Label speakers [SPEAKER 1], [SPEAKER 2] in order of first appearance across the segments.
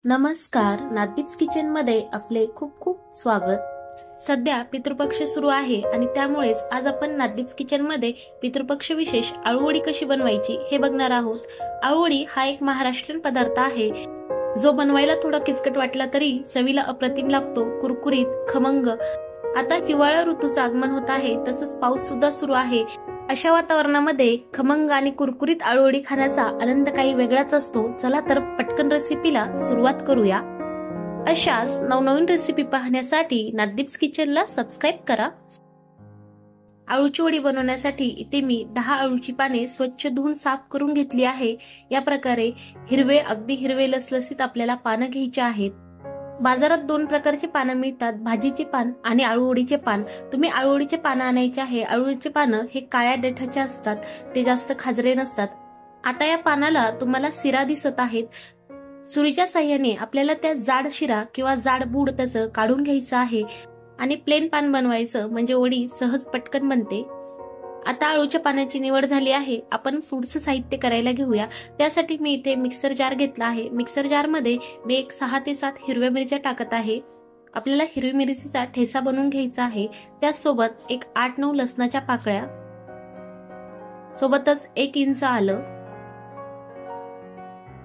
[SPEAKER 1] नमस्कार, नादीप्स किचन मध्ये आपले खूप खूप स्वागत। सध्या पितृपक्ष सुरू आहे आणि त्यामुळेच आज आपण नादीप्स किचन मध्ये पितृपक्ष विशेष आळूवडी कशी बनवायची हे बघणार आहोत। आळूवडी हा एक महाराष्ट्रीयन पदार्थ आहे जो बनवायला थोडा किचकट वाटला तरी चवीला अप्रतिम लागतो, कुरकुरीत, खमंग। आता हिवाळा ऋतूचं आगमन होत आहे, तसंच पाऊस सुद्धा सुरू आहे। अशा वातावरणामध्ये खमंग आणि कुरकुरीत आळूवडी खाण्याचा आनंद काही वेगळाच असतो। चला तर पटकन रेसिपीला सुरुवात करूया। अशाच नवनवीन रेसिपी पाहण्यासाठी नादीप्स किचनला सबस्क्राइब करा। आळूची वडी बनवण्यासाठी इथे मी 10 आळूची पाने स्वच्छ धुवून साफ करून घेतली आहे। या प्रकारे हिरवे, अगदी हिरवे लसलसीत आपल्याला पानं घ्यायची आहेत। बाजारात 2 प्रकारचे पानं मिळतात, भाजीचे पान आणि आळूवडीचे पान। तुम्ही आळूवडीचे पानं आणायचे आहे। आळूवडीचे पानं हे काळ्या देठाचे असतात, ते जास्त खाजरे नसतात। आता या पानाला तुम्हाला शिरा दिसत आहेत। सुरीच्या साह्याने आपल्याला त्या जाड शिरा किंवा जाड बूड त्याचं काढून घ्यायचं आहे आणि प्लेन पान बनवायचं, म्हणजे वडी सहज पटकन बनते। आता आळूच्या पानाची निवड झाली आहे, आपण पुढचं साहित्य करायला घेऊया। त्यासाठी मी इथे मिक्सर जार घेतला आहे। मिक्सर जार मध्ये मी एक 6 ते 7 हिरव्या मिरच्या टाकत आहे। आपल्याला हिरवी मिरचीचा ठेसा बनवून घ्यायचा आहे। त्यासोबत एक 8-9 लसणाच्या पाकळ्या, सोबतच 1 इंच आलं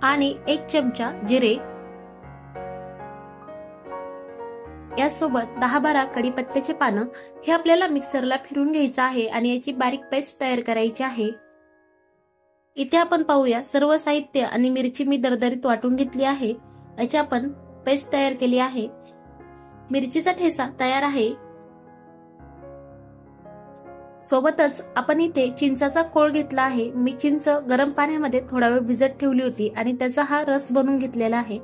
[SPEAKER 1] आणि 1 चमचा जिरे, यासोबत 10-12 कढीपत्त्याचे पानं। हे आपल्याला मिक्सरला फिरून घ्यायचं आहे आणि याची बारीक पेस्ट तयार करायची आहे। इथे आपण पाहूया, सर्व साहित्य आणि मिरची मी दरदरीत वाटून घेतली आहे। याची आपण पेस्ट तयार केली आहे। मिरचीचा ठेसा तयार आहे। सोबतच आपण इथे चिंचाचा कोळ घेतला आहे। मी चिंच गरम पाण्यामध्ये थोडा वेळ भिजत ठेवली होती आणि त्याचा हा रस बनवून घेतलेला आहे।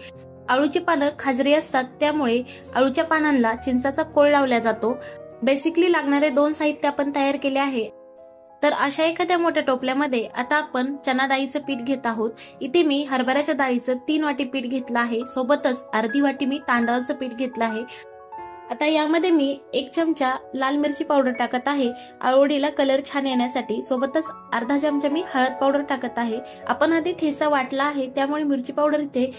[SPEAKER 1] आळूची पानं खाजरी असतात, त्यामुळे आळूच्या पानांना चिंचाचा कोळ लावला जातो। बेसिकली लागणारे 2 साहित्य आपण तयार केले आहे। तर अशा एखाद्या मोठ्या टोपल्यामध्ये आता आपण चना डाळीचं पीठ घेत आहोत। इथे मी हरभऱ्याच्या डाळीचं 3 वाटी पीठ घेतलं आहे, सोबतच अर्धी वाटी मी तांदळाचं पीठ घेतलं आहे। आता यामध्ये मी 1 चमचा लाल मिरची पावडर टाकत आहे, आळूवडीला कलर छान येण्यासाठी। सोबतच अर्धा चमचा मी हळद पावडर टाकत आहे। आपण आधी ठेसा वाटला आहे, त्यामुळे मिरची पावडर इथे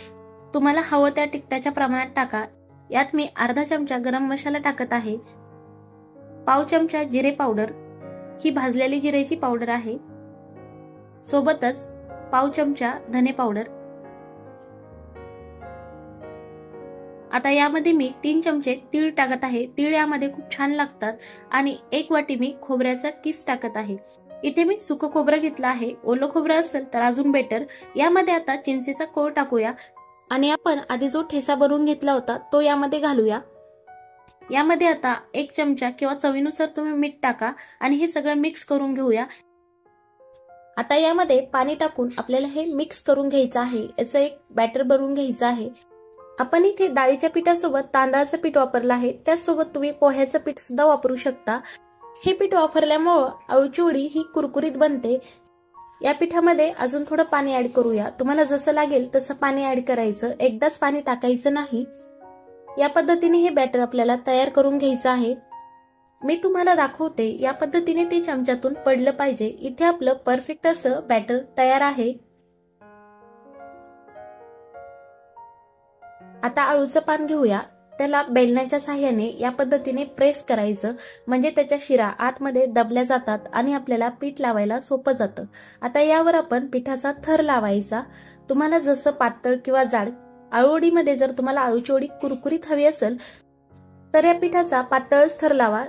[SPEAKER 1] तुम्हाला हवं त्या तिखटाच्या प्रमाणात टाका। यात मी अर्धा चमचा गरम मसाला टाकत आहे, पाव चमचा जिरे पावडर, ही भाजलेली जिरेची पावडर आहे, सोबतच पाव चमचा धने पावडर। आता यामध्ये मी 3 चमचे तीळ टाकत आहे। तीळ यामध्ये खूप छान लागतात आणि 1 वाटी मी खोबऱ्याचा किस टाकत आहे। इथे मी सुकं खोबरं घेतलं आहे, ओलं खोबरं असेल तर अजून बेटर। यामध्ये आता चिंचेचा कोळ टाकूया आणि आपण आधी जो ठेसा बनवून घेतला होता तो यामध्ये घालूया। यामध्ये आता 1 चमचा किंवा चवीनुसार तुम्ही मीठ टाका आणि हे सगळं मिक्स करून घेऊया। आता यामध्ये पाणी टाकून आपल्याला हे मिक्स करून घ्यायचं आहे, याचं एक बॅटर बनवून घ्यायचं आहे। आपण इथे डाळीच्या पिठासोबत तांदळाचं पीठ वापरलं आहे, त्याचसोबत तुम्ही पोह्याचं पीठ सुद्धा वापरू शकता। हे पीठ वापरल्यामुळे आळूची वडी ही कुरकुरीत बनते। या पिठामध्ये अजून थोडं पाणी ऍड करूया, तुम्हाला जसं लागेल तसं पाणी ऍड करायचं, एकदाच पाणी टाकायचं नाही। या पद्धतीने हे बॅटर आपल्याला तयार करून घ्यायचं आहे। मी तुम्हाला दाखवते, या पद्धतीने ते चमच्यातून पडलं पाहिजे। इथे आपलं परफेक्ट असं बॅटर तयार आहे। आता आळूचं पान घेऊया, त्याला बेलण्याच्या साह्याने या पद्धतीने प्रेस करायचं, म्हणजे त्याच्या शिरा आतमध्ये दबल्या जातात आणि आपल्याला पीठ लावायला सोपं जातं। आता यावर आपण पिठाचा थर लावायचा, तुम्हाला जसं पातळ किंवा जाड। आळूवडीमध्ये जर तुम्हाला आळूची वडी कुरकुरीत हवी असेल तर या पिठाचा पातळच थर लावा।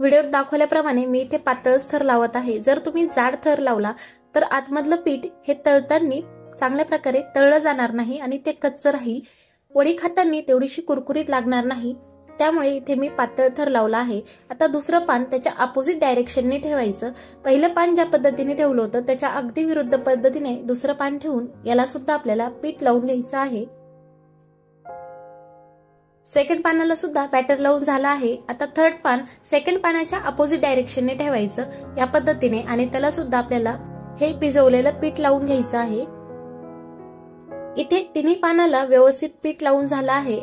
[SPEAKER 1] व्हिडिओत दाखवल्याप्रमाणे मी इथे पातळच थर लावत आहे। जर तुम्ही जाड थर लावला तर आतमधलं पीठ हे तळताना चांगल्या प्रकारे तळलं जाणार नाही आणि ते कच्चं राहील, वडी खाताना तेवढीशी कुरकुरीत लागणार नाही। त्यामुळे इथे मी पातळ थर लावला आहे। आता दुसरं पान त्याच्या अपोजिट डायरेक्शनने ठेवायचं। पहिलं पान ज्या पद्धतीने ठेवलं होतं त्याच्या अगदी विरुद्ध पद्धतीने दुसरं पान ठेवून याला सुद्धा आपल्याला पीठ लावून घ्यायचं आहे। सेकंड पानाला सुद्धा बॅटर लावून झाला आहे। आता थर्ड पान सेकंड पानाच्या अपोजिट डायरेक्शनने ठेवायचं या पद्धतीने आणि त्याला सुद्धा आपल्याला हे भिजवलेलं पीठ लावून घ्यायचं आहे। इथे तिन्ही पानाला व्यवस्थित पीठ लावून झालं आहे।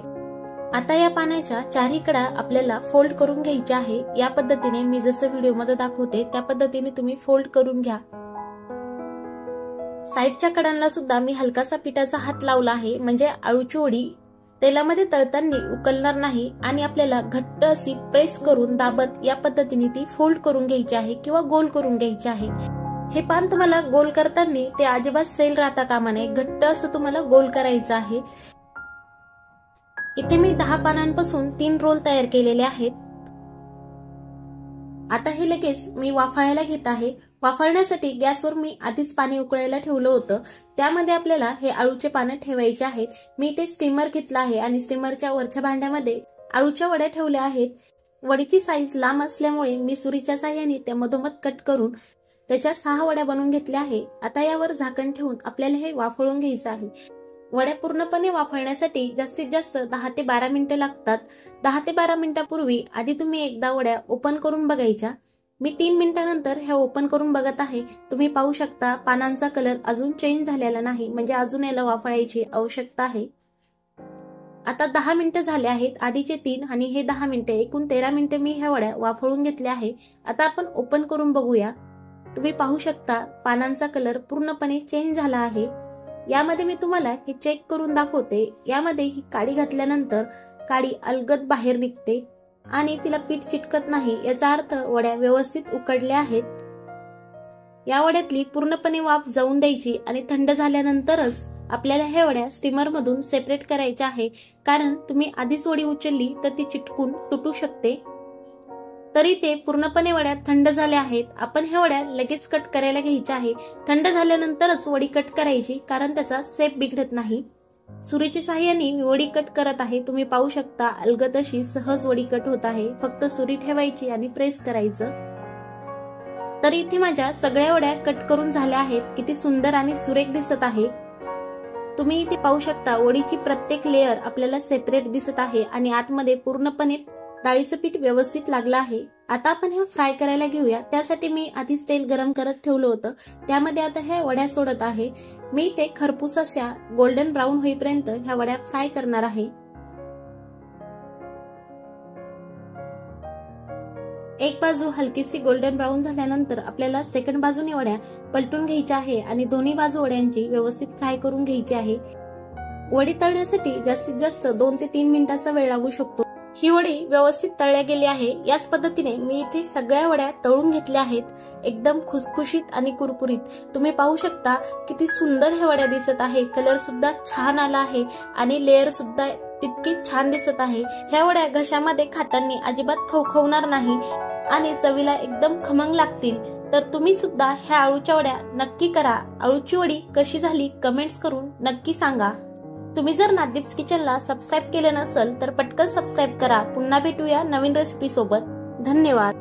[SPEAKER 1] आता या पानाच्या चारही कडा आपल्याला फोल्ड करून घ्यायच्या आहे। या पद्धतीने मी जसं व्हिडिओ मध्ये दाखवते त्या पद्धतीने तुम्ही फोल्ड करून घ्या। साईडच्या कडांना सुद्धा मी हलकासा पिठाचा हात लावला आहे, म्हणजे आळूची वडी तेलामध्ये तळताना उकलणार नाही आणि आपल्याला घट्ट अशी प्रेस करून दाबत या पद्धतीने ती फोल्ड करून घ्यायची आहे किंवा गोल करून घ्यायची आहे। हे पान तुम्हाला गोल करताना ते अजिबात सैल राहता कामा नये, घट्ट असं तुम्हाला गोल करायचं आहे। इथे मी 10 पानांपासून 3 रोल तयार केलेले आहेत। आता हे लगेच मी वाफाळायला घेत आहे। वाफाळण्यासाठी गॅसवर मी आधीच पाणी उकळायला ठेवलं होतं, त्यामध्ये आपल्याला हे आळूचे पानं ठेवायचे आहेत। मी ते स्टीमर घेतला आहे आणि स्टीमरच्या वरच्या भांड्यामध्ये आळूच्या वड्या ठेवल्या आहेत। वडीची साईज लांब असल्यामुळे मी सुरीच्या साहाय्याने त्या मधोमध कट करून त्याच्या 6 वड्या बनवून घेतल्या आहे। आता यावर झाकण ठेवून आपल्याला हे वाफळून घ्यायचं आहे। वड्या पूर्णपणे वाफळण्यासाठी जास्तीत जास्त 10 ते 12 मिनिटं लागतात। 10 ते 12 मिनिटापूर्वी आधी तुम्ही एकदा वड्या ओपन करून बघायच्या। मी 3 मिनिटांनंतर ह्या ओपन करून बघत आहे। तुम्ही पाहू शकता पानांचा कलर अजून चेंज झालेला नाही, म्हणजे अजून याला वाफळायची आवश्यकता आहे। आता 10 मिनिटं झाले आहेत, आधीचे 3 आणि हे 10 मिनिटे, एकूण 13 मिनिटे मी ह्या वड्या वाफळून घेतल्या आहे। आता आपण ओपन करून बघूया। तुम्ही पाहू शकता पानांचा कलर पूर्णपणे चेंज झाला आहे। यामध्ये मी तुम्हाला हे चेक करून दाखवते। यामध्ये ही काडी घातल्यानंतर काडी अलगद बाहेर निघते आणि तिला पीठ चिटकत नाही, याचा अर्थ वड्या व्यवस्थित उकडल्या आहेत। या वड्यातली पूर्णपणे वाफ जाऊन द्यायची आणि थंड झाल्यानंतरच आपल्याला ह्या वड्या स्टीमर मधून सेपरेट करायच्या आहे, कारण तुम्ही आधीच वडी उचलली तर ती चिटकून तुटू शकते। तरी ते पूर्णपणे वड्या थंड झाल्या आहेत। आपण ह्या वड्या लगेच कट करायला घ्यायच्या आहे। थंड झाल्यानंतरच वडी कट करायची, कारण त्याचा शेप बिघडत नाही। सुरीच्या साहाय्याने मी वडी कट करत आहे। तुम्ही पाहू शकता अलगद अशी सहज वडी कट होत आहे। फक्त सुरी ठेवायची आणि प्रेस करायचं। तर इथे माझ्या सगळ्या वड्या कट करून झाल्या आहेत। किती सुंदर आणि सुरेख दिसत आहे। तुम्ही इथे पाहू शकता वडीची प्रत्येक लेयर आपल्याला सेपरेट दिसत आहे आणि आतमध्ये पूर्णपणे डाळीचं पीठ व्यवस्थित लागलं आहे। आता आपण हे फ्राय करायला घेऊया। त्यासाठी मी आधीच तेल गरम करत ठेवलं होतं, त्यामध्ये आता ह्या वड्या सोडत आहे। मी ते खरपूस अशा गोल्डन ब्राऊन होईपर्यंत ह्या वड्या फ्राय करणार आहे। एक बाजू हलकीशी गोल्डन ब्राऊन झाल्यानंतर आपल्याला सेकंड बाजूने वड्या पलटून घ्यायच्या आहे आणि दोन्ही बाजू वड्यांची व्यवस्थित फ्राय करून घ्यायची आहे। वडी तळण्यासाठी जास्तीत जास्त 2 ते 3 मिनिटाचा वेळ लागू शकतो। ही वडी व्यवस्थित तळल्या गेली आहे। याच पद्धतीने मी इथे सगळ्या वड्या तळून घेतल्या आहेत, एकदम खुसखुशीत आणि कुरकुरीत। तुम्ही पाहू शकता किती सुंदर ह्या वड्या दिसत आहे। कलर सुद्धा छान आला आहे आणि लेअर सुद्धा तितकी छान दिसत आहे। ह्या वड्या घशामध्ये खाताना अजिबात खवखवणार नाही आणि चवीला एकदम खमंग लागतील। तर तुम्ही सुद्धा ह्या आळूच्या वड्या नक्की करा। आळूची वडी कशी झाली कमेंट्स करून नक्की सांगा। तुम्ही जर नादीप्स किचनला सबस्क्राईब केलं नसेल तर पटकन सबस्क्राईब करा। पुन्हा भेटूया नवीन रेसिपी सोबत। धन्यवाद।